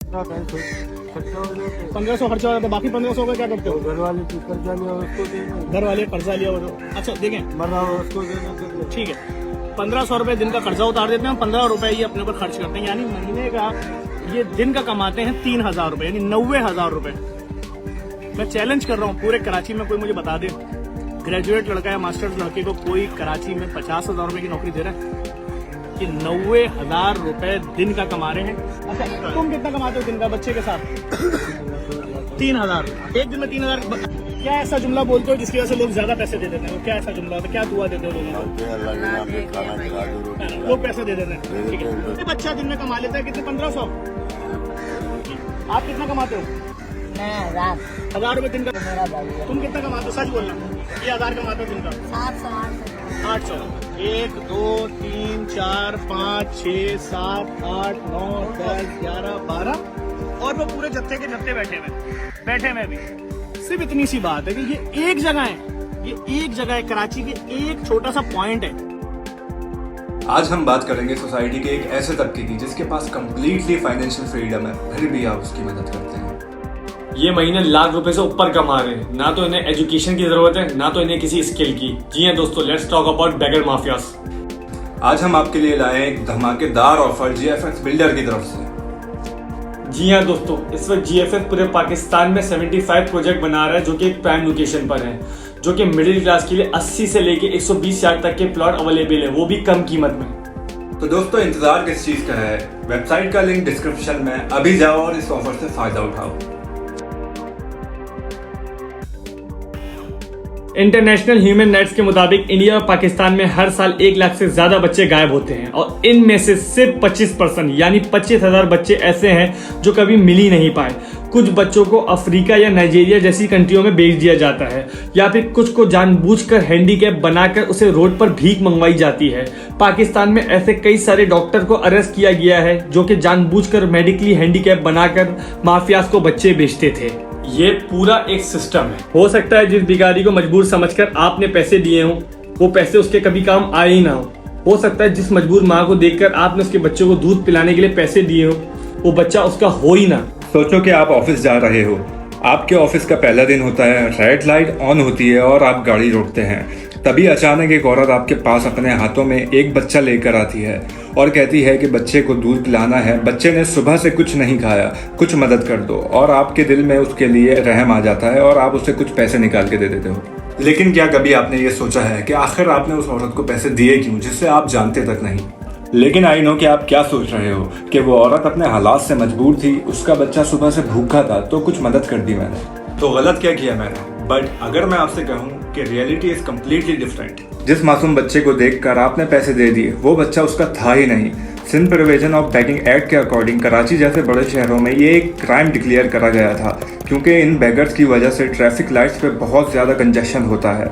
1500 खर्चा हो जाता है, बाकी 1500 का क्या करते हो? घर वाले की कर्जा लिया उसको देना, घर वाले कर्जा लिया वो। अच्छा देखें, मर रहा हो उसको देना। ठीक है, 1500 रुपए दिन का कर्जा उतार देते हैं, 15 रुपए ये अपने ऊपर खर्च करते हैं, यानी महीने का ये दिन का कमाते हैं 3000 रुपए, यानी 90,000 रुपए। मैं चैलेंज कर रहा हूँ, पूरे कराची में कोई मुझे बता दे, ग्रेजुएट लड़का या मास्टर्स लड़के को कोई कराची में 50,000 रुपए की नौकरी दे रहा है कि 90,000 रुपए दिन का कमा रहे हैं। अच्छा तुम कितना कमाते हो दिन का बच्चे के साथ? 3,000 एक दिन में 3,000। क्या ऐसा जुमला बोलते हो जिसकी वजह से लोग ज्यादा पैसे दे देते हैं? क्या ऐसा जुमला होता है, क्या दुआ देते हो लोगों को? लोग पैसे दे देते हैं, ठीक है। बच्चा दिन में कमा लेता है कितने? 1500। आप कितना कमाते हो? 1,000 रुपए दिन का। तुम कितना कमाते हो? सच बोलना, ये 1,000 कमाते हो दिन का? 800। 1 2 3 4 5 6 7 8 9 10 11 12 और वो पूरे जत्थे के जत्थे बैठे में भी सिर्फ इतनी सी बात है कि ये एक जगह है, ये एक जगह है, कराची के एक छोटा सा पॉइंट है। आज हम बात करेंगे सोसाइटी के एक ऐसे तबके की जिसके पास कंप्लीटली फाइनेंशियल फ्रीडम है, फिर भी आप उसकी मदद करते हैं। ये महीने लाख रुपए से ऊपर कमा रहे हैं, ना तो इन्हें एजुकेशन की जरूरत है, ना तो इन्हें किसी स्किल की। जी हाँ दोस्तों, let's talk about beggar mafias. आज हम आपके लिए लाए हैं एक धमाकेदार ऑफर जीएफएक्स बिल्डर की तरफ से। जी हाँ दोस्तों, इस वक्त जीएफएक्स पूरे पाकिस्तान में 75 प्रोजेक्ट बना रहा है जो कि एक प्राइम लोकेशन पर है, जो कि मिडिल क्लास के लिए 80 से लेके 120 लाख तक के प्लॉट अवेलेबल है, वो भी कम कीमत में। तो दोस्तों इंतजार किस चीज का है? वेबसाइट का लिंक डिस्क्रिप्शन में, अभी जाओ और इस ऑफर से फायदा उठाओ। इंटरनेशनल ह्यूमन राइट्स के मुताबिक इंडिया और पाकिस्तान में हर साल 1 लाख से ज्यादा बच्चे गायब होते हैं और इनमें से सिर्फ 25% यानी 25,000 बच्चे ऐसे हैं जो कभी मिल ही नहीं पाए। कुछ बच्चों को अफ्रीका या नाइजीरिया जैसी कंट्रियों में भेज दिया जाता है या फिर कुछ को जानबूझकर हैंडीकैप बनाकर उसे रोड पर भीख मंगवाई जाती है। पाकिस्तान में ऐसे कई सारे डॉक्टर को अरेस्ट किया गया है जो कि जानबूझकर मेडिकली हैंडीकैप बनाकर माफियाज को बच्चे बेचते थे। ये पूरा एक सिस्टम है। हो सकता है जिस भिखारी को मजबूर समझकर आपने पैसे दिए हों वो पैसे उसके कभी काम आए ही ना हो सकता है जिस मजबूर माँ को देखकर आपने उसके बच्चों को दूध पिलाने के लिए पैसे दिए हो वो बच्चा उसका हो ही ना। सोचो कि आप ऑफिस जा रहे हो, आपके ऑफिस का पहला दिन होता है, रेड लाइट ऑन होती है और आप गाड़ी रोकते हैं। तभी अचानक एक औरत आपके पास अपने हाथों में एक बच्चा लेकर आती है और कहती है कि बच्चे को दूध पिलाना है, बच्चे ने सुबह से कुछ नहीं खाया, कुछ मदद कर दो। और आपके दिल में उसके लिए रहम आ जाता है और आप उसे कुछ पैसे निकाल के दे देते हो। लेकिन क्या कभी आपने ये सोचा है कि आखिर आपने उस औरत को पैसे दिए क्यों, जिससे आप जानते तक नहीं? लेकिन आई नो कि आप क्या सोच रहे हो कि वो औरत अपने हालात से मजबूर थी, उसका बच्चा सुबह से भूखा था तो कुछ मदद कर दी मैंने। तो गलत क्या किया मैंने? बट अगर मैं आपसे कहूँ कि रियलिटी इज कम्प्लीटली डिफरेंट। जिस मासूम बच्चे को देखकर आपने पैसे दे दिए वो बच्चा उसका था ही नहीं। Sindh prevention of begging act के अकॉर्डिंग कराची जैसे बड़े शहरों में ये एक क्राइम डिक्लेयर करा गया था, क्योंकि इन बेगर्स की वजह से ट्रैफिक लाइट्स पे बहुत ज्यादा कंजेशन होता है।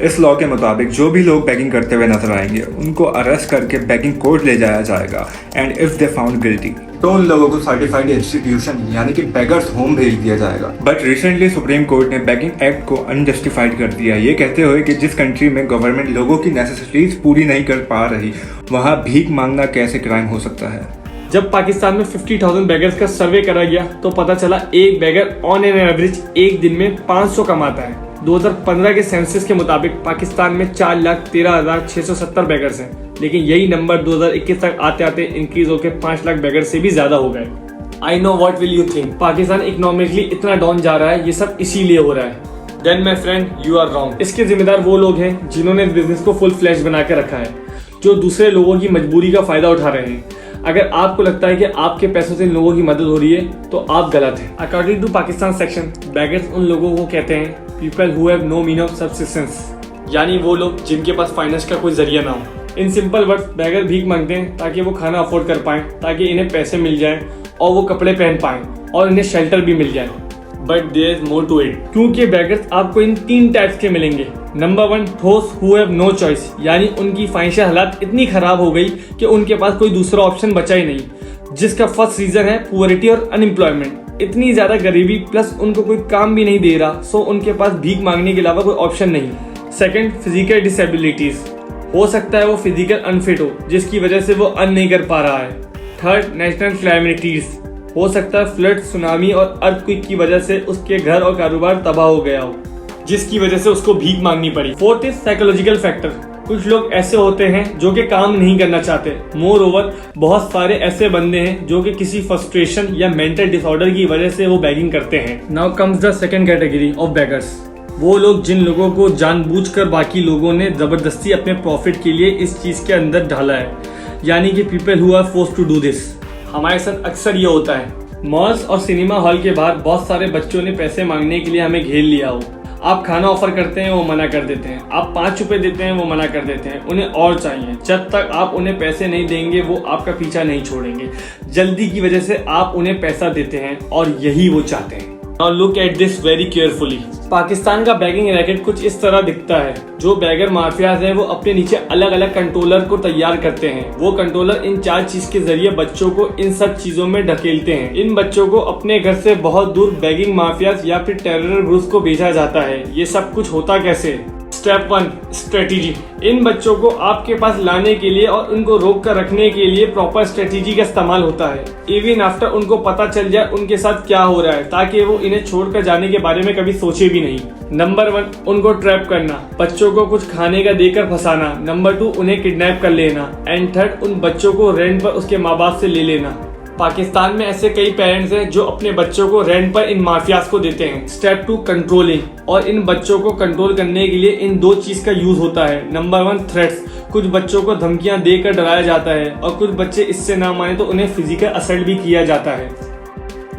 इस लॉ के मुताबिक जो भी लोग बैगिंग करते हुए नजर आएंगे उनको अरेस्ट करके बैगिंग कोर्ट ले जाया जाएगा and if they found guilty तो उन लोगों को सर्टिफाइड इंस्टीट्यूशन यानी कि बेगर्स होम भेज दिया जाएगा। बट रिसेंटली सुप्रीम कोर्ट ने बैगिंग एक्ट को अनजस्टिफाइड कर दिया, ये कहते हुए कि जिस कंट्री में गवर्नमेंट लोगों की नेसेसिटीज पूरी नहीं कर पा रही वहाँ भीख मांगना कैसे क्राइम हो सकता है। जब पाकिस्तान में 50,000 बेगर्स का सर्वे करा गया तो पता चला एक बेगर ऑन एन एवरेज एक दिन में 500 कमाता है। 2015 के सेंसस के मुताबिक पाकिस्तान में 4,13,670 बेगर्स हैं, लेकिन यही नंबर 2021 तक आते आते इंक्रीज होकर 5 लाख बेगर से भी ज्यादा हो गए। I know what will you think, Pakistan economically इतना डाउन जा रहा है, ये सब इसीलिए हो रहा है। Then my friend you are wrong. इसके जिम्मेदार वो लोग हैं जिन्होंने इस बिजनेस को फुल फ्लैश बना के रखा है, जो दूसरे लोगों की मजबूरी का फायदा उठा रहे हैं। अगर आपको लगता है कि आपके पैसों से इन लोगों की मदद हो रही है तो आप गलत हैं। According to Pakistan section, beggars उन लोगों को कहते हैं people who have no mean of subsistence, यानी वो लोग जिनके पास फाइनेंस का कोई जरिया ना हो। इन सिंपल वर्ड्स, बेगर भीख मांगते हैं ताकि वो खाना अफोर्ड कर पाएं, ताकि इन्हें पैसे मिल जाएं और वो कपड़े पहन पाएं और इन्हें शेल्टर भी मिल जाए। But there is more to it, क्योंकि बेगर्स आपको इन 3 टाइप्स के मिलेंगे। Number 1, those who have no choice, यानी उनकी फाइनेंशियल हालात इतनी खराब हो गई कि उनके पास कोई दूसरा ऑप्शन बचा ही नहीं, जिसका फर्स्ट रीजन है पुअरिटी और अनएम्प्लॉयमेंट। इतनी ज्यादा गरीबी प्लस उनको कोई काम भी नहीं दे रहा, सो उनके पास भीख मांगने के अलावा कोई ऑप्शन नहीं। सेकंड, फिजिकल डिसेबिलिटीज, हो सकता है वो फिजिकल अनफिट हो जिसकी वजह से वो अर्न नहीं कर पा रहा है। थर्ड, नेशनल कैलेमिटीज, हो सकता है फ्लड, सुनामी और अर्थक्वेक की वजह से उसके घर और कारोबार तबाह हो गया हो, जिसकी वजह से उसको भीख मांगनी पड़ी। Fourth is psychological factor. कुछ लोग ऐसे होते हैं जो कि काम नहीं करना चाहते। मोर ओवर बहुत सारे ऐसे बंदे हैं जो कि किसी फ्रस्ट्रेशन या मेंटल डिसऑर्डर की वजह से वो बैगिंग करते हैं। Now comes the second category of beggars. वो लोग जिन लोगों को जानबूझकर बाकी लोगों ने जबरदस्ती अपने प्रॉफिट के लिए इस चीज के अंदर ढाला है, यानी कि people who are forced to do this. हमारे साथ अक्सर ये होता है। मॉल्स और सिनेमा हॉल के बाहर बहुत सारे बच्चों ने पैसे मांगने के लिए हमें घेर लिया हो। आप खाना ऑफर करते हैं, वो मना कर देते हैं। आप 5 रुपए देते हैं, वो मना कर देते हैं। उन्हें और चाहिए। जब तक आप उन्हें पैसे नहीं देंगे वो आपका पीछा नहीं छोड़ेंगे। जल्दी की वजह से आप उन्हें पैसा देते हैं और यही वो चाहते हैं। Now look at this very carefully. Pakistan का बैगिंग रैकेट कुछ इस तरह दिखता है। जो बैगर माफियाज हैं वो अपने नीचे अलग अलग कंट्रोलर को तैयार करते हैं। वो कंट्रोलर इन 4 चीज के जरिए बच्चों को इन सब चीजों में ढकेलते हैं। इन बच्चों को अपने घर से बहुत दूर बैगिंग माफियाज या फिर टेरर ग्रुप्स को भेजा जाता है। ये सब कुछ होता कैसे? Step 1 strategy. इन बच्चों को आपके पास लाने के लिए और उनको रोक कर रखने के लिए प्रॉपर स्ट्रेटेजी का इस्तेमाल होता है। इवन आफ्टर उनको पता चल जाए उनके साथ क्या हो रहा है, ताकि वो इन्हें छोड़कर जाने के बारे में कभी सोचे भी नहीं। नंबर 1 उनको ट्रैप करना, बच्चों को कुछ खाने का देकर फंसाना। नंबर 2 उन्हें किडनैप कर लेना। एंड थर्ड उन बच्चों को रेंट पर उसके माँ बाप से ले लेना। पाकिस्तान में ऐसे कई पेरेंट्स हैं जो अपने बच्चों को रेंट पर इन माफियाज को देते हैं। Step 2 controlling. और इन बच्चों को कंट्रोल करने के लिए इन 2 चीज का यूज होता है। Number 1 threats. कुछ बच्चों को धमकियां देकर डराया जाता है और कुछ बच्चे इससे ना माने तो उन्हें फिजिकल असल्ट भी किया जाता है।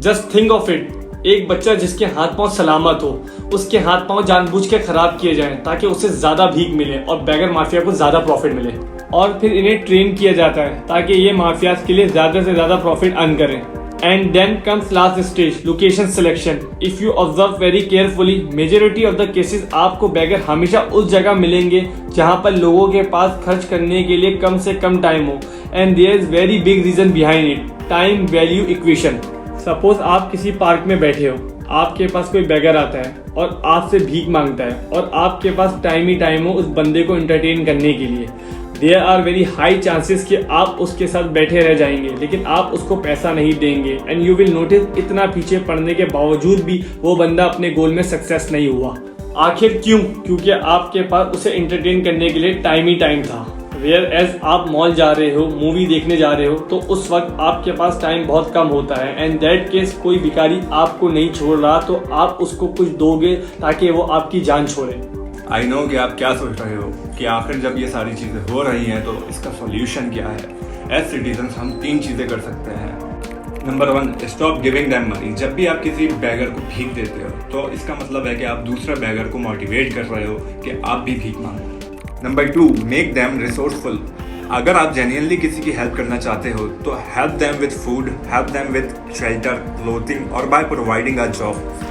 जस्ट थिंक ऑफ इट, एक बच्चा जिसके हाथ पांव सलामत हो, उसके हाथ पांव जानबूझ के खराब किए जाएं ताकि उसे ज्यादा भीख मिले और बैगर माफिया को ज्यादा प्रॉफिट मिले। और फिर इन्हें ट्रेन किया जाता है ताकि ये माफियाज के लिए ज्यादा से ज्यादा प्रॉफिट अर्न करें। And then comes last stage, location selection. If you observe very carefully, majority of the cases आपको बैगर हमेशा उस जगह मिलेंगे जहां पर लोगों के पास खर्च करने के लिए कम से कम टाइम हो। And there is very big reason behind it, time value equation. Suppose आप किसी पार्क में बैठे हो, आपके पास कोई बैगर आता है और आपसे भीख मांगता है और आपके पास टाइम ही टाइम हो उस बंदे को एंटरटेन करने के लिए। There are very high chances कि आप उसके साथ बैठे रह जाएंगे, लेकिन आप उसको पैसा नहीं देंगे। एंड यू विल नोटिस इतना पीछे पड़ने के बावजूद भी वो बंदा अपने गोल में सक्सेस नहीं हुआ। आखिर क्यों? क्योंकि आपके पास उसे एंटरटेन करने के लिए टाइम ही टाइम था। वेयर एज आप मॉल जा रहे हो, मूवी देखने जा रहे हो, तो उस वक्त आपके पास टाइम बहुत कम होता है। एंड दैट केस कोई भिखारी आपको नहीं छोड़ रहा तो आप उसको कुछ दोगे ताकि वो आपकी जान छोड़े। आई नो कि आप क्या सोच रहे हो कि आखिर जब ये सारी चीज़ें हो रही हैं तो इसका सॉल्यूशन क्या है। एज सिटीजन्स हम 3 चीज़ें कर सकते हैं। Number 1 stop giving them money. जब भी आप किसी बैगर को भीख देते हो तो इसका मतलब है कि आप दूसरे बैगर को मोटिवेट कर रहे हो कि आप भी भीख मांगो। Number 2 make them resourceful. अगर आप जेन्युइनली किसी की हेल्प करना चाहते हो तो help them with food, help them with shelter, clothing और बाय प्रोवाइडिंग अ जॉब।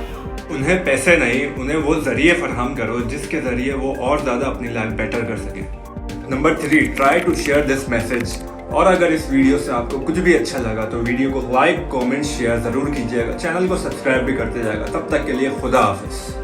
उन्हें पैसे नहीं, उन्हें वो जरिए फराहम करो जिसके जरिए वो और ज़्यादा अपनी लाइफ बेटर कर सकें। Number 3 try to share this message. और अगर इस वीडियो से आपको कुछ भी अच्छा लगा तो वीडियो को लाइक, कमेंट, शेयर ज़रूर कीजिएगा। चैनल को सब्सक्राइब भी करते जाएगा। तब तक के लिए खुदा हाफिज़।